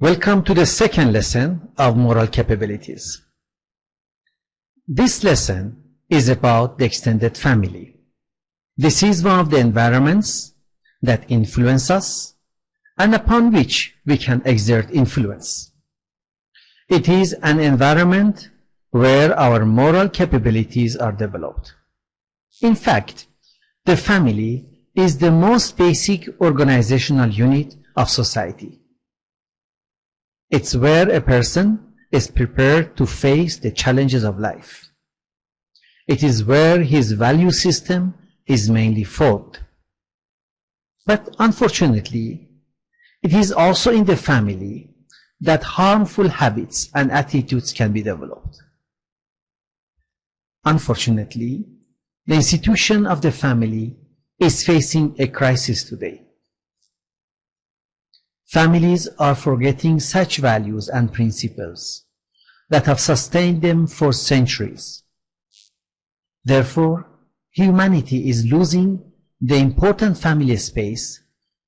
Welcome to the second lesson of moral capabilities. This lesson is about the extended family. This is one of the environments that influence us and upon which we can exert influence. It is an environment where our moral capabilities are developed. In fact, the family is the most basic organizational unit of society. It's where a person is prepared to face the challenges of life. It is where his value system is mainly formed. But unfortunately, it is also in the family that harmful habits and attitudes can be developed. Unfortunately, the institution of the family is facing a crisis today. Families are forgetting such values and principles that have sustained them for centuries. Therefore, humanity is losing the important family space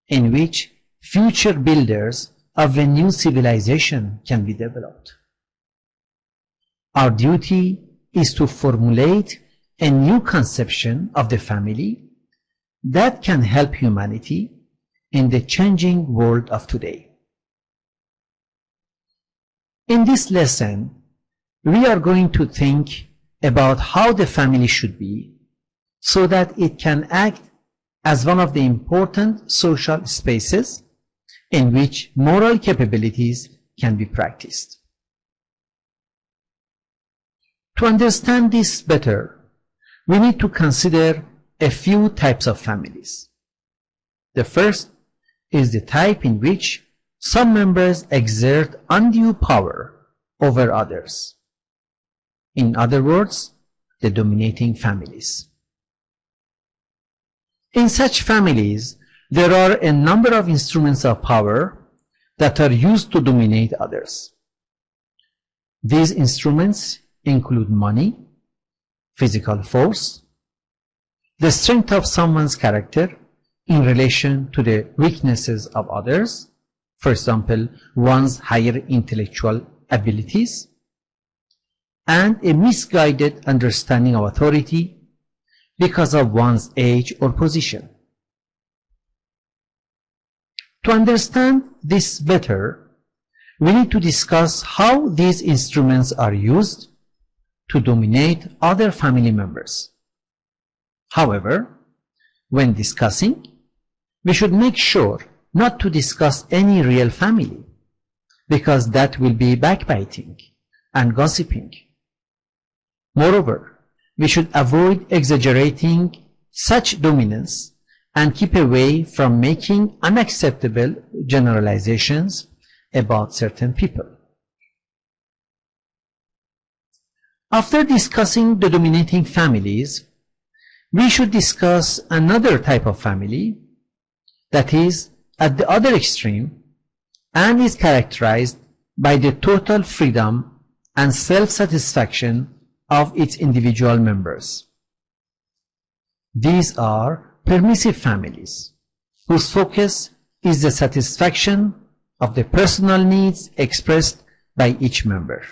in which future builders of a new civilization can be developed. Our duty is to formulate a new conception of the family that can help humanity in the changing world of today. In this lesson, we are going to think about how the family should be so that it can act as one of the important social spaces in which moral capabilities can be practiced. To understand this better, we need to consider a few types of families. The first is the type in which some members exert undue power over others. In other words, the dominating families. In such families, there are a number of instruments of power that are used to dominate others. These instruments include money, physical force, the strength of someone's character in relation to the weaknesses of others, for example, one's higher intellectual abilities, and a misguided understanding of authority because of one's age or position. To understand this better, we need to discuss how these instruments are used to dominate other family members. However, when discussing, we should make sure not to discuss any real family, because that will be backbiting and gossiping. Moreover, we should avoid exaggerating such dominance and keep away from making unacceptable generalizations about certain people. After discussing the dominating families, we should discuss another type of family that is at the other extreme and is characterized by the total freedom and self-satisfaction of its individual members. These are permissive families, whose focus is the satisfaction of the personal needs expressed by each member.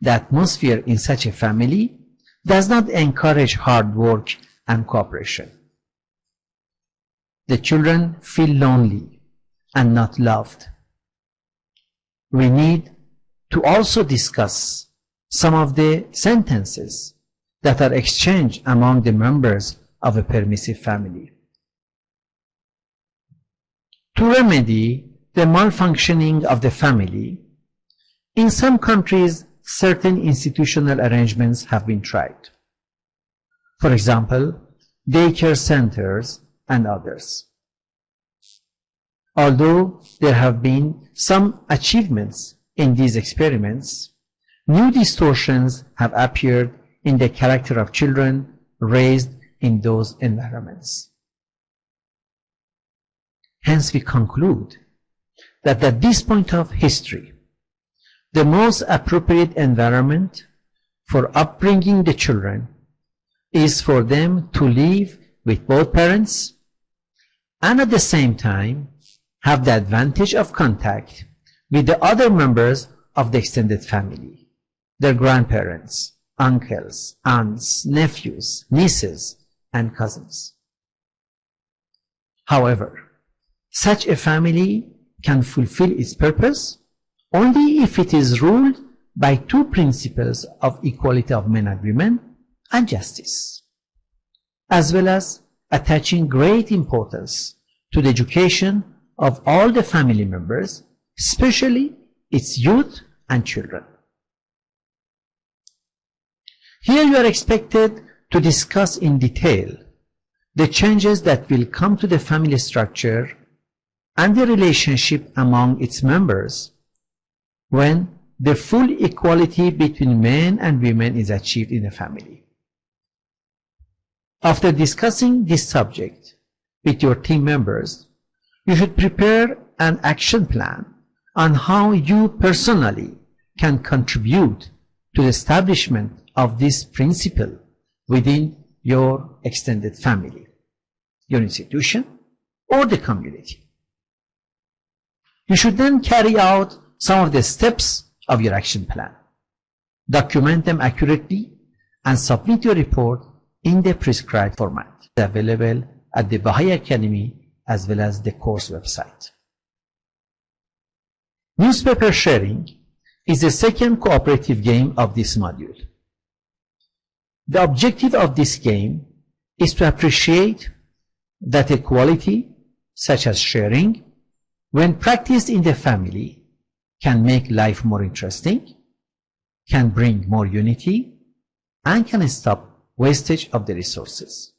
The atmosphere in such a family does not encourage hard work and cooperation. The children feel lonely and not loved. We need to also discuss some of the sentences that are exchanged among the members of a permissive family. To remedy the malfunctioning of the family, in some countries, certain institutional arrangements have been tried. For example, daycare centers and others. Although there have been some achievements in these experiments, new distortions have appeared in the character of children raised in those environments. Hence, we conclude that at this point of history, the most appropriate environment for upbringing the children is for them to live with both parents and at the same time have the advantage of contact with the other members of the extended family, their grandparents, uncles, aunts, nephews, nieces, and cousins. However, such a family can fulfill its purpose only if it is ruled by two principles of equality of men and women and justice, as well as attaching great importance to the education of all the family members, especially its youth and children. Here you are expected to discuss in detail the changes that will come to the family structure and the relationship among its members when the full equality between men and women is achieved in a family. After discussing this subject with your team members, you should prepare an action plan on how you personally can contribute to the establishment of this principle within your extended family, your institution, or the community. You should then carry out some of the steps of your action plan, document them accurately, and submit your report in the prescribed format available at the Baha'i Academy as well as the course website. Newspaper sharing is the second cooperative game of this module. The objective of this game is to appreciate that a quality such as sharing, when practiced in the family, can make life more interesting, can bring more unity, and can stop wastage of the resources.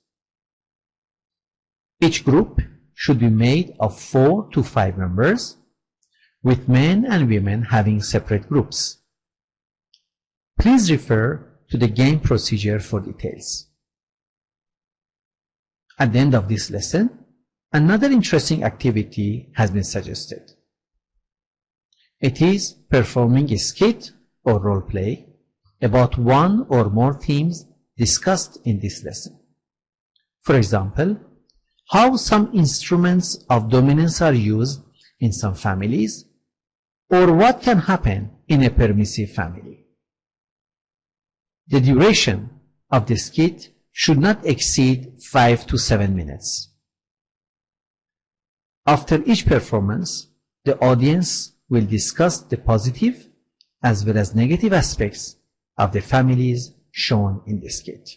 Each group should be made of 4 to 5 members, with men and women having separate groups. Please refer to the game procedure for details. At the end of this lesson, another interesting activity has been suggested. It is performing a skit or role play about one or more themes discussed in this lesson. For example, how some instruments of dominance are used in some families, or what can happen in a permissive family. The duration of the skit should not exceed 5 to 7 minutes. After each performance, the audience will discuss the positive as well as negative aspects of the families shown in the skit.